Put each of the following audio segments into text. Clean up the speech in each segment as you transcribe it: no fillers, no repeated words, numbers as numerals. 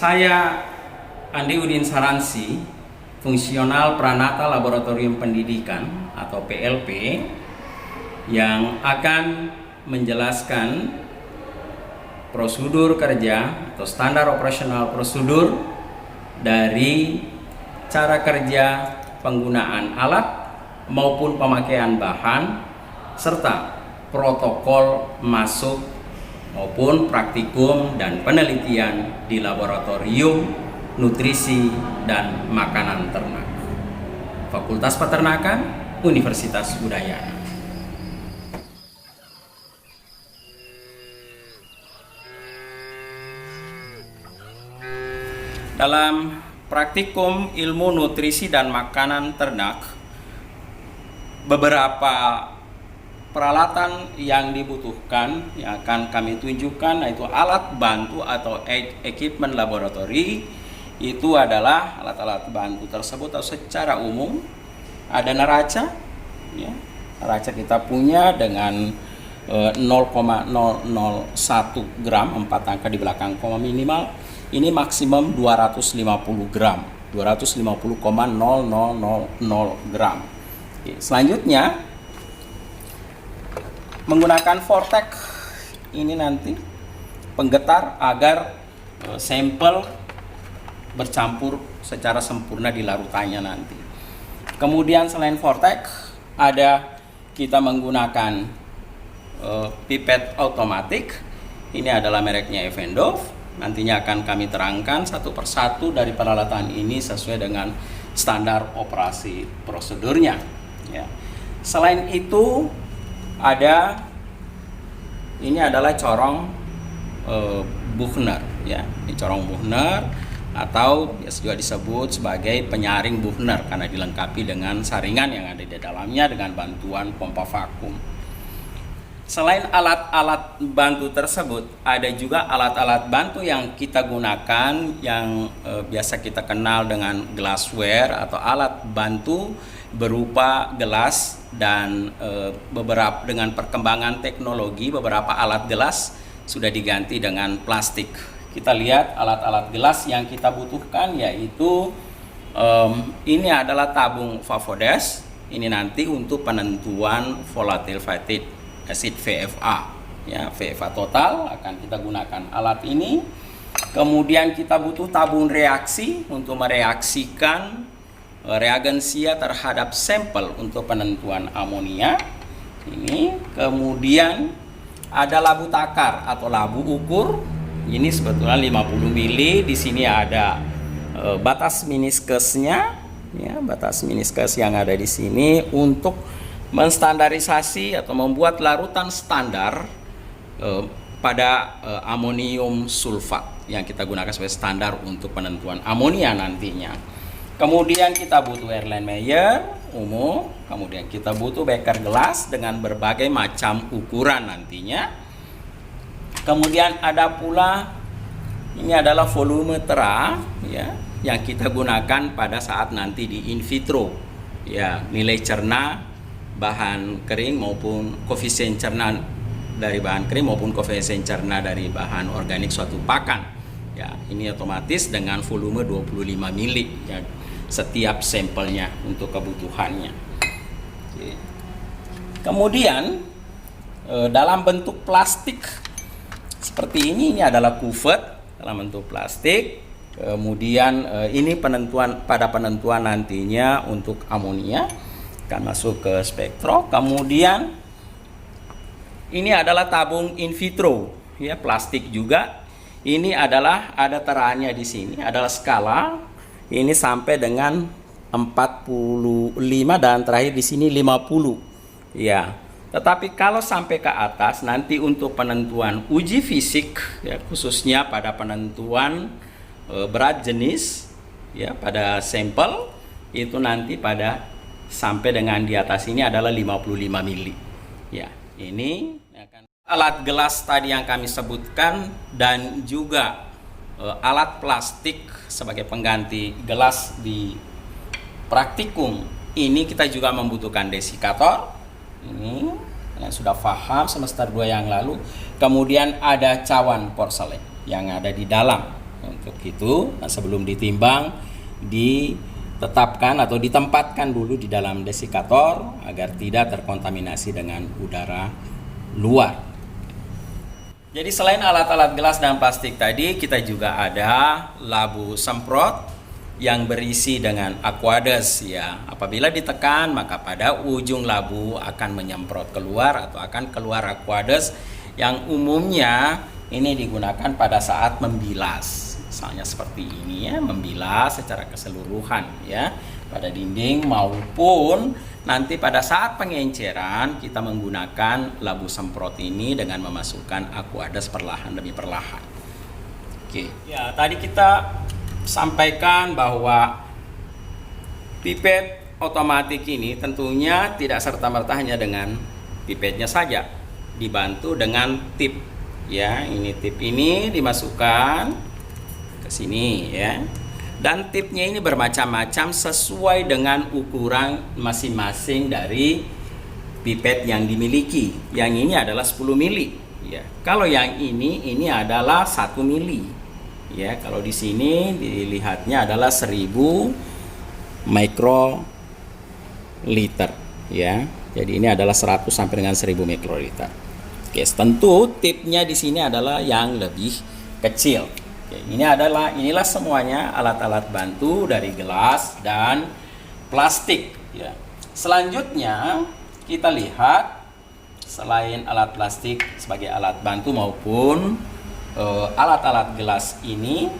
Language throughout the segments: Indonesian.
Saya Andi Udin Saransi, fungsional Pranata Laboratorium Pendidikan atau PLP, yang akan menjelaskan prosedur kerja atau standar operasional prosedur dari cara kerja penggunaan alat maupun pemakaian bahan serta protokol masuk maupun praktikum dan penelitian di laboratorium nutrisi dan makanan ternak Fakultas Peternakan Universitas Udayana. Dalam praktikum ilmu nutrisi dan makanan ternak, beberapa peralatan yang dibutuhkan yang akan kami tunjukkan, yaitu alat bantu atau equipment laboratory. Itu adalah alat-alat bantu tersebut atau secara umum ada neraca, ya. Neraca kita punya dengan 0,001 gram, 4 angka di belakang koma minimal. Ini maksimum 250 gram, 250,0000 gram. Oke, selanjutnya menggunakan vortex ini nanti penggetar agar sampel bercampur secara sempurna di larutannya nanti. Kemudian selain vortex ada kita menggunakan pipet otomatik. Ini adalah mereknya Evendov. Nantinya akan kami terangkan satu persatu dari peralatan ini sesuai dengan standar operasi prosedurnya, ya. Selain itu ada, ini adalah corong Buchner, ya. Ini corong Buchner atau juga disebut sebagai penyaring Buchner karena dilengkapi dengan saringan yang ada di dalamnya dengan bantuan pompa vakum. Selain alat-alat bantu tersebut, ada juga alat-alat bantu yang kita gunakan yang biasa kita kenal dengan glassware atau alat bantu berupa gelas, dan beberapa dengan perkembangan teknologi beberapa alat gelas sudah diganti dengan plastik. Kita lihat alat-alat gelas yang kita butuhkan, yaitu ini adalah tabung Favodes. Ini nanti untuk penentuan volatile fatty acid VFA, ya, VFA total akan kita gunakan alat ini. Kemudian kita butuh tabung reaksi untuk mereaksikan reagensia terhadap sampel untuk penentuan amonia. Ini kemudian ada labu takar atau labu ukur. Ini sebetulnya 50 mili. Di sini ada batas meniskesnya, ya, batas meniskes yang ada di sini untuk menstandarisasi atau membuat larutan standar pada amonium sulfat yang kita gunakan sebagai standar untuk penentuan amonia nantinya. Kemudian kita butuh Erlenmeyer umum, kemudian kita butuh beker gelas dengan berbagai macam ukuran nantinya. Kemudian ada pula, ini adalah volumetera, ya, yang kita gunakan pada saat nanti di in vitro, ya, nilai cerna bahan kering maupun koefisien cerna dari bahan kering maupun koefisien cerna dari bahan organik suatu pakan, ya. Ini otomatis dengan volume 25 mili, ya, setiap sampelnya untuk kebutuhannya. Oke. Kemudian dalam bentuk plastik seperti ini adalah kuvet dalam bentuk plastik. Kemudian ini penentuan nantinya untuk amonia akan masuk ke spektro. Kemudian ini adalah tabung in vitro, ya, plastik juga. Ini adalah ada terahannya di sini, adalah skala. Ini sampai dengan 45 dan terakhir di sini 50, ya. Tetapi kalau sampai ke atas nanti untuk penentuan uji fisik, ya, khususnya pada penentuan berat jenis, ya, pada sampel itu nanti pada sampai dengan di atas ini adalah 55 mili. Ya, ini akan alat gelas tadi yang kami sebutkan dan juga alat plastik sebagai pengganti gelas di praktikum. Ini kita juga membutuhkan desikator. Ini yang sudah paham semester 2 yang lalu. Kemudian ada cawan porselen yang ada di dalam. untuk itu. Nah, sebelum ditimbang ditetapkan atau ditempatkan dulu di dalam desikator agar tidak terkontaminasi dengan udara luar. Jadi selain alat-alat gelas dan plastik tadi, kita juga ada labu semprot yang berisi dengan Aquades ya. Apabila ditekan, maka pada ujung labu akan menyemprot keluar atau akan keluar Aquades yang umumnya ini digunakan pada saat membilas. Misalnya seperti ini ya, membilas secara keseluruhan ya pada dinding maupun nanti pada saat pengenceran kita menggunakan labu semprot ini dengan memasukkan Aquades perlahan demi perlahan. Oke. Ya, tadi kita sampaikan bahwa pipet otomatis ini tentunya tidak serta-merta hanya dengan pipetnya saja, dibantu dengan tip ya. Ini tip ini dimasukkan ke sini ya. Dan tipnya ini bermacam-macam sesuai dengan ukuran masing-masing dari pipet yang dimiliki. Yang ini adalah 10 mili ya. Kalau yang ini adalah 1 mili. Ya, kalau di sini dilihatnya adalah 1000 mikroliter ya. Jadi ini adalah 100 sampai dengan 1000 mikroliter. Oke, tentu tipnya di sini adalah yang lebih kecil. Oke, inilah semuanya alat-alat bantu dari gelas dan plastik ya. Selanjutnya kita lihat selain alat plastik sebagai alat bantu maupun alat-alat gelas ini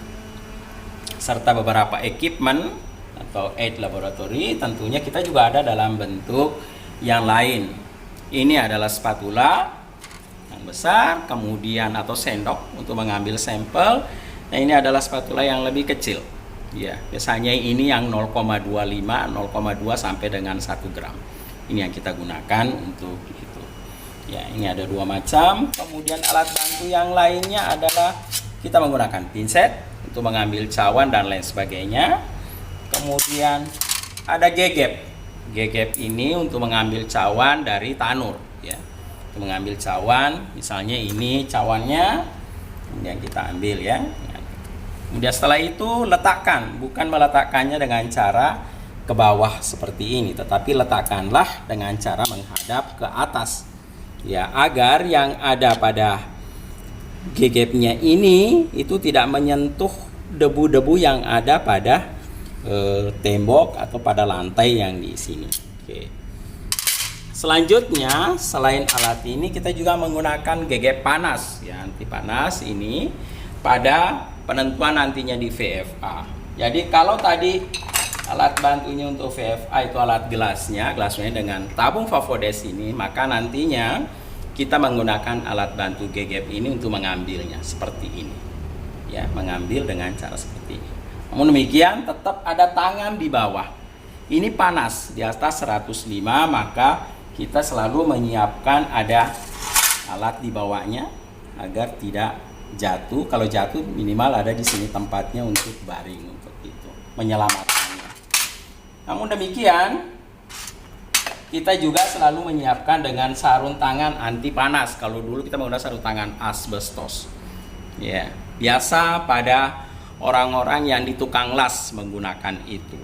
serta beberapa equipment atau aid laboratory, tentunya kita juga ada dalam bentuk yang lain. Ini adalah spatula yang besar, kemudian atau sendok untuk mengambil sampel. Nah, ini adalah spatula yang lebih kecil. Ya, biasanya ini yang 0,25, 0,2 sampai dengan 1 gram. Ini yang kita gunakan untuk itu. Ya, ini ada 2 macam. Kemudian alat bantu yang lainnya adalah kita menggunakan pinset untuk mengambil cawan dan lain sebagainya. Kemudian ada gegep. Gegep ini untuk mengambil cawan dari tanur ya. Untuk mengambil cawan, misalnya ini cawannya, kemudian kita ambil ya. Kemudian setelah itu letakkan, bukan meletakkannya dengan cara ke bawah seperti ini, tetapi letakkanlah dengan cara menghadap ke atas ya, agar yang ada pada gegepnya ini itu tidak menyentuh debu-debu yang ada pada tembok atau pada lantai yang di sini. Oke. Selanjutnya, selain alat ini kita juga menggunakan gegep panas ya, anti panas ini pada penentuan nantinya di VFA. Jadi kalau tadi alat bantunya untuk VFA itu alat gelasnya dengan tabung Favodes ini, maka nantinya kita menggunakan alat bantu gegep ini untuk mengambilnya seperti ini. Ya, mengambil dengan cara seperti ini. Namun demikian tetap ada tangan di bawah. Ini panas di atas 105, maka kita selalu menyiapkan ada alat di bawahnya agar tidak jatuh. Kalau jatuh minimal ada di sini tempatnya untuk baring untuk itu, menyelamatkannya. Namun demikian kita juga selalu menyiapkan dengan sarung tangan anti panas. Kalau dulu kita menggunakan sarung tangan asbestos. Ya, biasa pada orang-orang yang di tukang las menggunakan itu.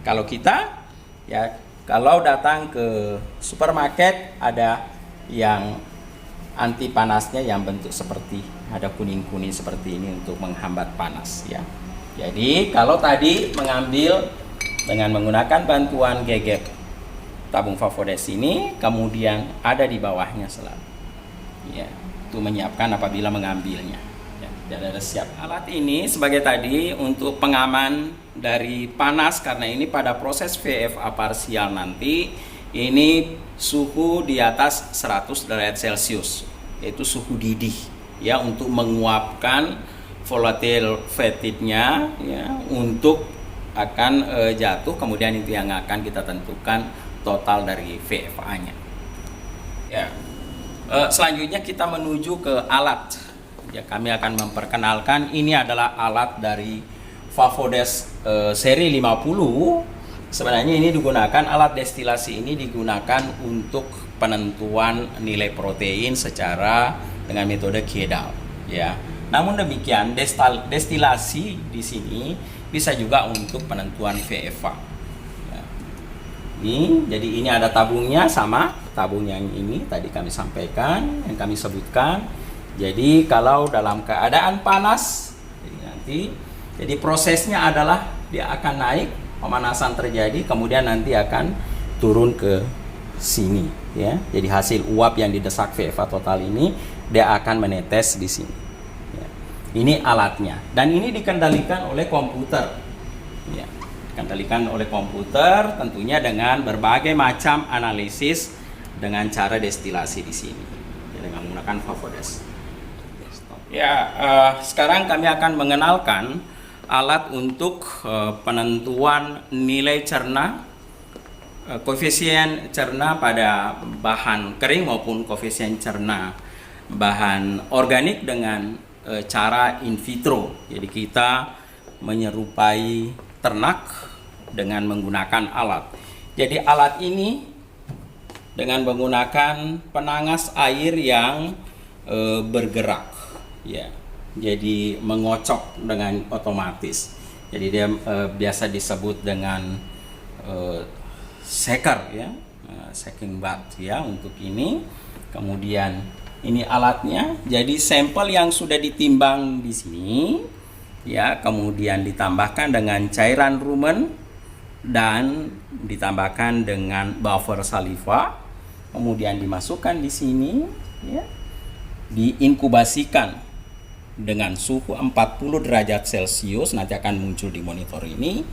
Kalau kita ya, kalau datang ke supermarket ada yang anti panasnya yang bentuk seperti ada kuning-kuning seperti ini untuk menghambat panas ya. Jadi kalau tadi mengambil dengan menggunakan bantuan gegep tabung Favodes ini, kemudian ada di bawahnya selalu ya, untuk menyiapkan apabila mengambilnya ya, dan ada siap. Alat ini sebagai tadi untuk pengaman dari panas, karena ini pada proses VFA parsial nanti ini suhu di atas 100 derajat Celcius, yaitu suhu didih ya, untuk menguapkan volatil fatnya ya, untuk akan jatuh, kemudian itu yang akan kita tentukan total dari VFA-nya. Ya. Selanjutnya kita menuju ke alat. Ya, kami akan memperkenalkan ini adalah alat dari Favodes seri 50. Sebenarnya ini digunakan, alat destilasi ini digunakan untuk penentuan nilai protein secara dengan metode Kedal ya. Namun demikian, destilasi di sini bisa juga untuk penentuan VFA. Ya. Jadi ini ada tabungnya, sama tabung yang ini tadi kami sampaikan, yang kami sebutkan. Jadi kalau dalam keadaan panas, jadi prosesnya adalah dia akan naik, pemanasan terjadi, kemudian nanti akan turun ke sini, ya. Jadi hasil uap yang didesak VFA total ini dia akan menetes di sini. Ya. Ini alatnya, dan ini dikendalikan oleh komputer. Ya. Dikendalikan oleh komputer, tentunya dengan berbagai macam analisis dengan cara destilasi di sini, ya, dengan menggunakan Favodes. Ya, sekarang kami akan mengenalkan alat untuk penentuan nilai cerna, koefisien cerna pada bahan kering maupun koefisien cerna bahan organik dengan cara in vitro. Jadi kita menyerupai ternak dengan menggunakan alat. Jadi alat ini dengan menggunakan penangas air yang bergerak. Ya, jadi mengocok dengan otomatis. Jadi dia biasa disebut dengan shaker, ya, shaking bath, ya, untuk ini. Kemudian ini alatnya. Jadi sampel yang sudah ditimbang di sini, ya, kemudian ditambahkan dengan cairan rumen dan ditambahkan dengan buffer saliva, kemudian dimasukkan di sini, ya, diinkubasikan dengan suhu 40 derajat Celcius, nanti akan muncul di monitor ini.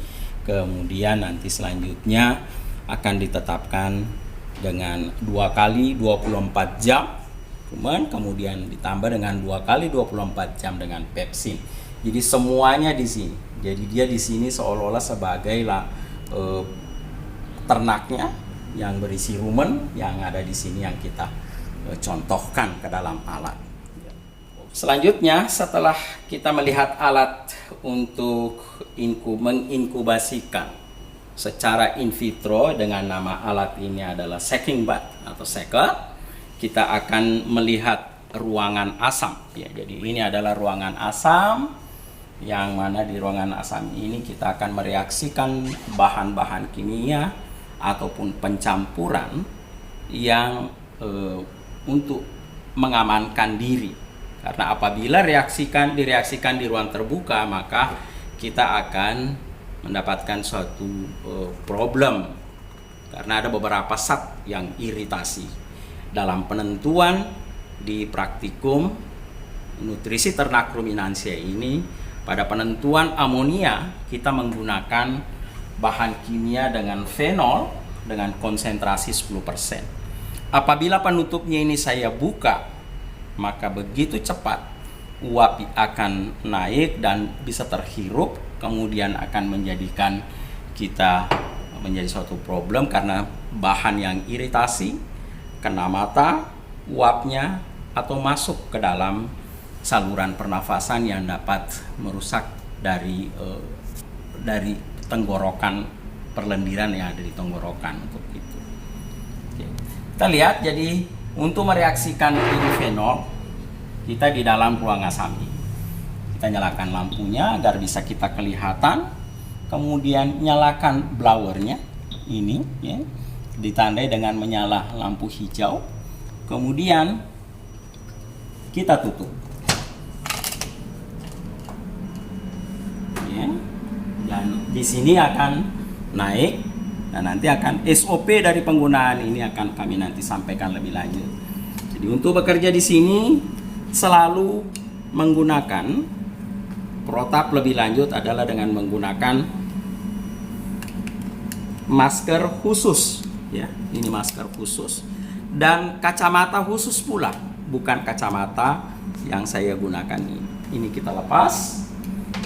Kemudian nanti selanjutnya akan ditetapkan dengan 2 kali 24 jam, kemudian ditambah dengan 2 kali 24 jam dengan pepsin. Jadi semuanya di sini. Jadi dia di sini seolah-olah sebagai ternaknya yang berisi rumen yang ada di sini yang kita contohkan ke dalam alat. Selanjutnya, setelah kita melihat alat untuk menginkubasikan secara in vitro dengan nama alat ini adalah shaking bath atau shaker, kita akan melihat ruangan asam. Ya, jadi ini adalah ruangan asam, yang mana di ruangan asam ini kita akan mereaksikan bahan-bahan kimia ataupun pencampuran yang untuk mengamankan diri. Karena apabila direaksikan di ruang terbuka, maka kita akan mendapatkan suatu problem. Karena ada beberapa zat yang iritasi. Dalam penentuan di praktikum nutrisi ternak ruminansia ini, pada penentuan amonia kita menggunakan bahan kimia dengan fenol dengan konsentrasi 10%. Apabila penutupnya ini saya buka, maka begitu cepat uap akan naik dan bisa terhirup, kemudian akan menjadikan kita menjadi suatu problem karena bahan yang iritasi, kena mata, uapnya, atau masuk ke dalam saluran pernafasan yang dapat merusak dari tenggorokan, perlendiran yang ada di tenggorokan untuk itu. Oke. Kita lihat, jadi untuk mereaksikan ini fenol, kita di dalam ruang asam ini. Kita nyalakan lampunya agar bisa kita kelihatan. Kemudian nyalakan blowernya ini, ya, ditandai dengan menyala lampu hijau. Kemudian kita tutup. Ya. Dan di sini akan naik. Dan nanti akan SOP dari penggunaan ini akan kami nanti sampaikan lebih lanjut. Jadi untuk bekerja di sini selalu menggunakan protap lebih lanjut adalah dengan menggunakan masker khusus, ya. Ini masker khusus dan kacamata khusus pula, bukan kacamata yang saya gunakan ini. Ini kita lepas.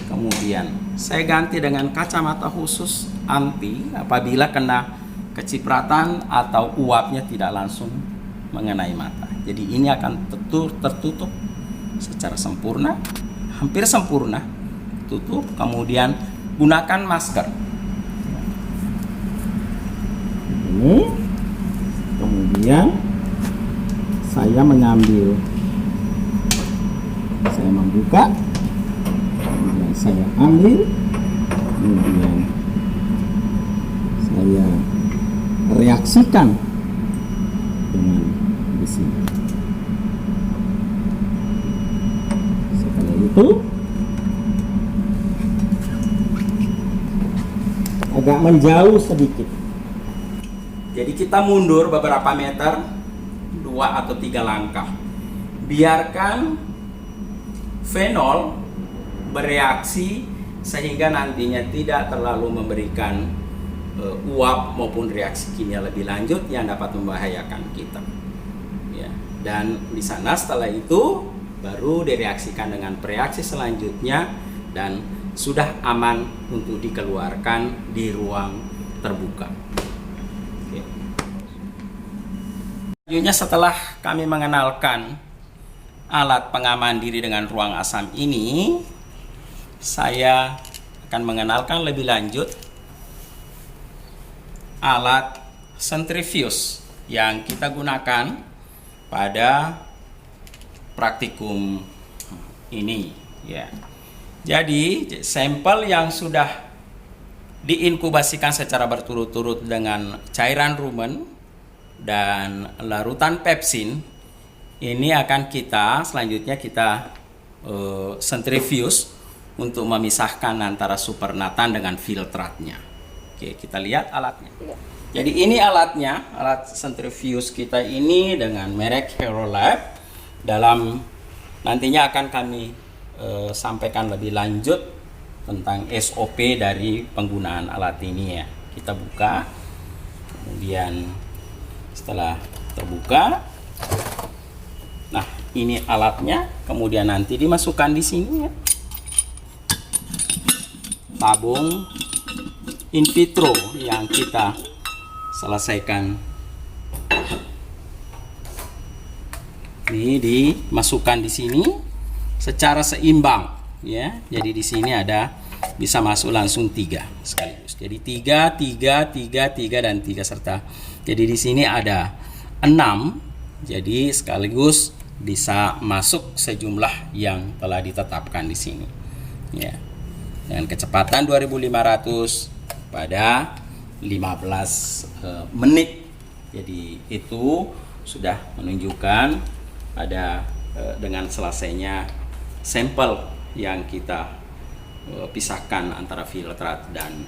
Kemudian saya ganti dengan kacamata khusus anti apabila kena kecipratan atau uapnya tidak langsung mengenai mata. Jadi ini akan tertutup secara sempurna, hampir sempurna. Tutup, kemudian gunakan masker. Ini, kemudian saya mengambil Saya membuka, kemudian saya ambil, kemudian saya reaksikan dengan di sini. Setelah itu agak menjauh sedikit. Jadi kita mundur beberapa meter, 2 atau 3 langkah. Biarkan fenol bereaksi sehingga nantinya tidak terlalu memberikan uap maupun reaksi kimia lebih lanjut yang dapat membahayakan kita. Ya. Dan di sana setelah itu baru direaksikan dengan reaksi selanjutnya dan sudah aman untuk dikeluarkan di ruang terbuka. Oke. Selanjutnya setelah kami mengenalkan alat pengaman diri dengan ruang asam ini, saya akan mengenalkan lebih lanjut alat sentrifuge yang kita gunakan pada praktikum ini, ya. Jadi sampel yang sudah diinkubasikan secara berturut-turut dengan cairan rumen dan larutan pepsin ini akan kita selanjutnya sentrifuge untuk memisahkan antara supernatan dengan filtratnya. Oke, kita lihat alatnya. Jadi ini alatnya, alat sentrifuge kita ini dengan merek Herolab. Nantinya akan kami sampaikan lebih lanjut tentang SOP dari penggunaan alat ini ya. Kita buka, kemudian setelah terbuka, nah ini alatnya, kemudian nanti dimasukkan di sini ya. Tabung in vitro yang kita selesaikan ini dimasukkan di sini secara seimbang ya. Jadi di sini ada bisa masuk langsung 3 sekaligus. Jadi 3 dan 3 serta. Jadi di sini ada 6. Jadi sekaligus bisa masuk sejumlah yang telah ditetapkan di sini. Ya. Dengan kecepatan 2500 pada 15 menit. Jadi itu sudah menunjukkan ada dengan selesainya sampel yang kita pisahkan antara filtrat dan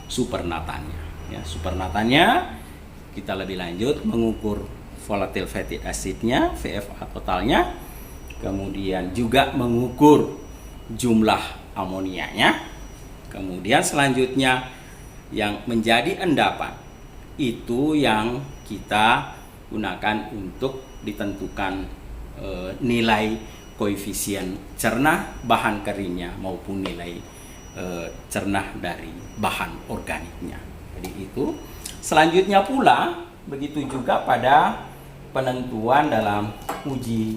supernatannya. Ya, supernatannya kita lebih lanjut mengukur volatile fatty acidnya, VFA totalnya, kemudian juga mengukur jumlah amonianya, kemudian selanjutnya yang menjadi endapan itu yang kita gunakan untuk ditentukan nilai koefisien cernah bahan keringnya maupun nilai cernah dari bahan organiknya. Jadi itu selanjutnya pula begitu juga pada penentuan dalam uji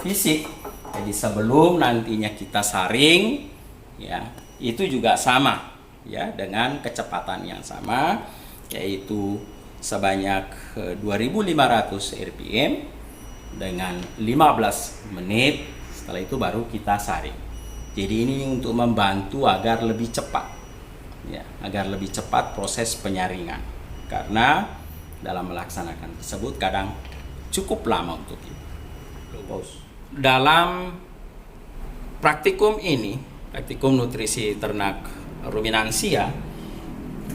fisik. Jadi sebelum nantinya kita saring ya, itu juga sama ya dengan kecepatan yang sama, yaitu sebanyak 2500 rpm dengan 15 menit. Setelah itu baru kita saring. Jadi ini untuk membantu agar lebih cepat ya, agar lebih cepat proses penyaringan, karena dalam melaksanakan tersebut kadang cukup lama untuk itu. Dalam praktikum ini, praktikum nutrisi ternak ruminansia,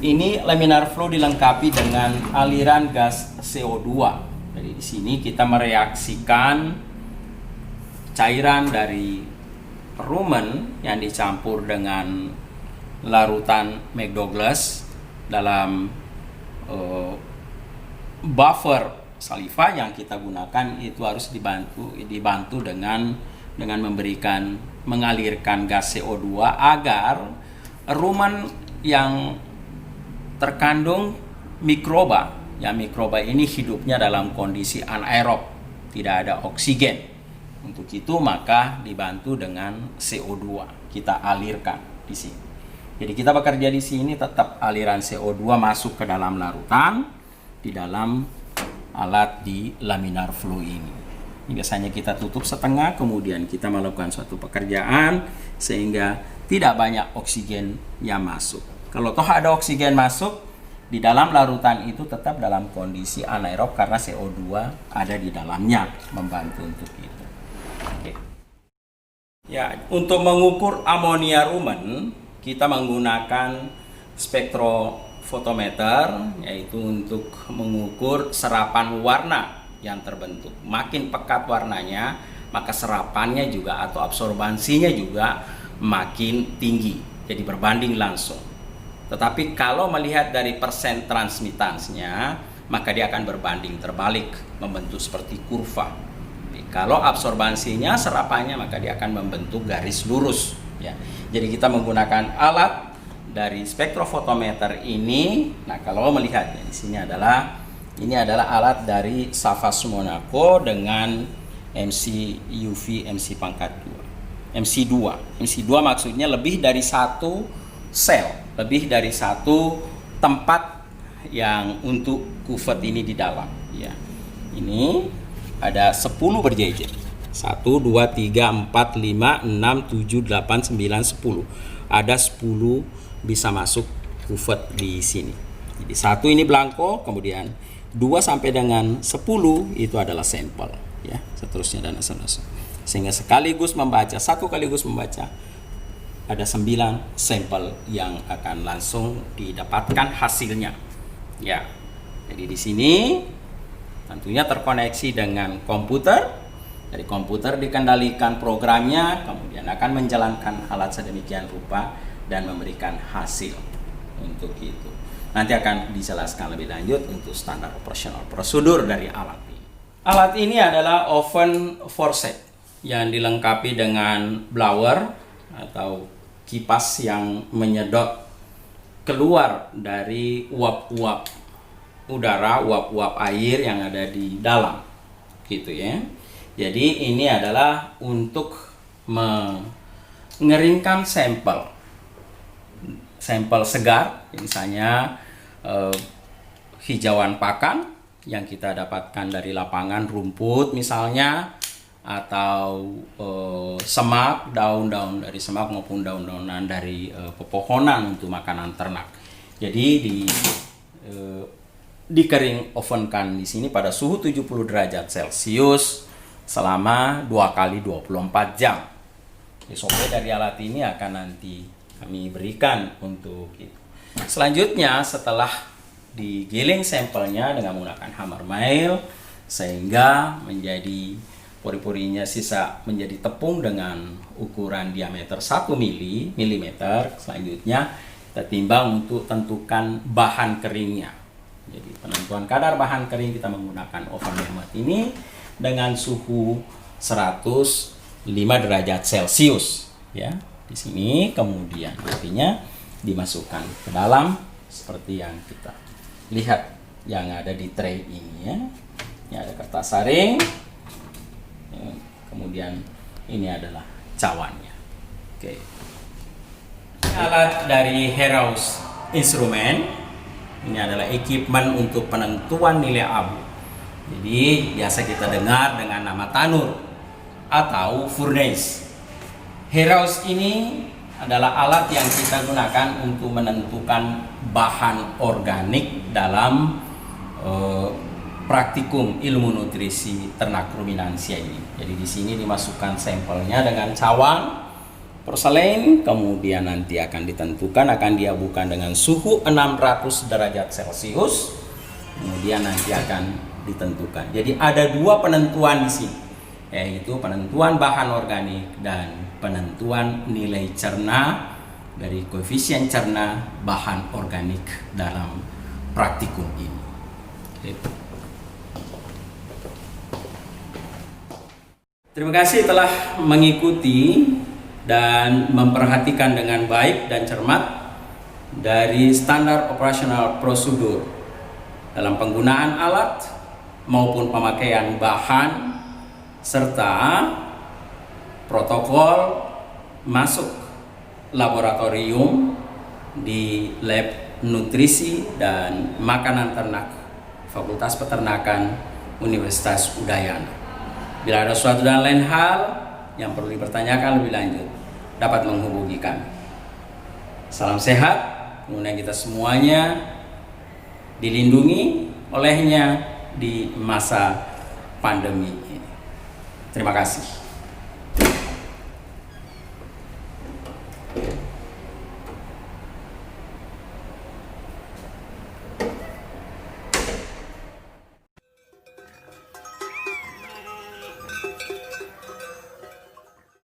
ini laminar flow dilengkapi dengan aliran gas CO2. Jadi di sini kita mereaksikan cairan dari rumen yang dicampur dengan larutan McDouglas dalam buffer saliva yang kita gunakan. Itu harus dibantu dengan mengalirkan gas CO2 agar rumen yang terkandung mikroba, yang mikroba ini hidupnya dalam kondisi anaerob, tidak ada oksigen. Untuk itu maka dibantu dengan CO2 kita alirkan di sini. Jadi kita bekerja di sini tetap aliran CO2 masuk ke dalam larutan di dalam alat di laminar flow ini. Biasanya kita tutup setengah, kemudian kita melakukan suatu pekerjaan sehingga tidak banyak oksigen yang masuk. Kalau toh ada oksigen masuk, di dalam larutan itu tetap dalam kondisi anaerob karena CO2 ada di dalamnya membantu untuk itu. Oke. Ya, untuk mengukur amonia rumen kita menggunakan spektrofotometer, yaitu untuk mengukur serapan warna yang terbentuk. Makin pekat warnanya, maka serapannya juga atau absorbansinya juga makin tinggi. Jadi berbanding langsung. Tetapi kalau melihat dari persen transmitansnya, maka dia akan berbanding terbalik, membentuk seperti kurva. Jadi, kalau absorbansinya, serapannya, maka dia akan membentuk garis lurus. Ya. Jadi kita menggunakan alat dari spektrofotometer ini. Nah, kalau melihat ya, di sini ini adalah alat dari Savas Monaco dengan MC UV MC pangkat 2. MC2 maksudnya lebih dari satu sel, lebih dari satu tempat yang untuk kuvet ini di dalam. Ya. Ini ada 10 berjejer. 1, 2, 3, 4, 5, 6, 7, 8, 9, 10. Ada 10 bisa masuk kuvet di sini. Jadi 1 ini blanko, kemudian 2 sampai dengan 10 itu adalah sampel, ya, seterusnya dan seterusnya. Sehingga sekaligus membaca ada 9 sampel yang akan langsung didapatkan hasilnya. Ya. Jadi di sini tentunya terkoneksi dengan komputer. Dari komputer dikendalikan programnya, kemudian akan menjalankan alat sedemikian rupa dan memberikan hasil untuk itu. Nanti akan dijelaskan lebih lanjut untuk standar operasional prosedur dari alat ini. Alat ini adalah oven forcet yang dilengkapi dengan blower atau kipas yang menyedot keluar dari uap-uap udara, uap-uap air yang ada di dalam, gitu ya. Jadi ini adalah untuk mengeringkan sampel segar, misalnya hijauan pakan yang kita dapatkan dari lapangan, rumput misalnya, atau semak, daun-daun dari semak maupun daun-daunan dari pepohonan untuk makanan ternak. Jadi dikering ovenkan di sini pada suhu 70 derajat Celcius selama 2 kali 24 jam. SOP dari alat ini akan nanti kami berikan untuk itu. Selanjutnya setelah digiling sampelnya dengan menggunakan hammer mill sehingga menjadi pori-porinya sisa menjadi tepung dengan ukuran diameter 1 mm. Selanjutnya kita timbang untuk tentukan bahan keringnya. Jadi penentuan kadar bahan kering kita menggunakan oven hemat ini dengan suhu 105 derajat Celcius, ya. Di sini kemudian artinya dimasukkan ke dalam seperti yang kita lihat yang ada di tray ini, ya. Ini ada kertas saring, ya. Kemudian ini adalah cawannya. Oke. Alat dari Heraeus Instrument. Ini adalah equipment untuk penentuan nilai abu. Jadi biasa kita dengar dengan nama tanur atau furnace. Heraeus ini adalah alat yang kita gunakan untuk menentukan bahan organik dalam praktikum ilmu nutrisi ternak ruminansia ini. Jadi di sini dimasukkan sampelnya dengan cawan porselen, kemudian nanti akan ditentukan, akan diabukan dengan suhu 600 derajat Celcius, kemudian nanti akan ditentukan. Jadi ada 2 penentuan di sini, yaitu penentuan bahan organik dan penentuan nilai cerna dari koefisien cerna bahan organik dalam praktikum ini. Terima kasih telah mengikuti dan memperhatikan dengan baik dan cermat dari standar operasional prosedur dalam penggunaan alat maupun pemakaian bahan serta protokol masuk laboratorium di lab nutrisi dan makanan ternak Fakultas Peternakan Universitas Udayana. Bila ada suatu dan lain hal yang perlu dipertanyakan lebih lanjut, dapat menghubungi kami. Salam sehat, kemudian kita semuanya dilindungi olehnya di masa pandemi ini. Terima kasih.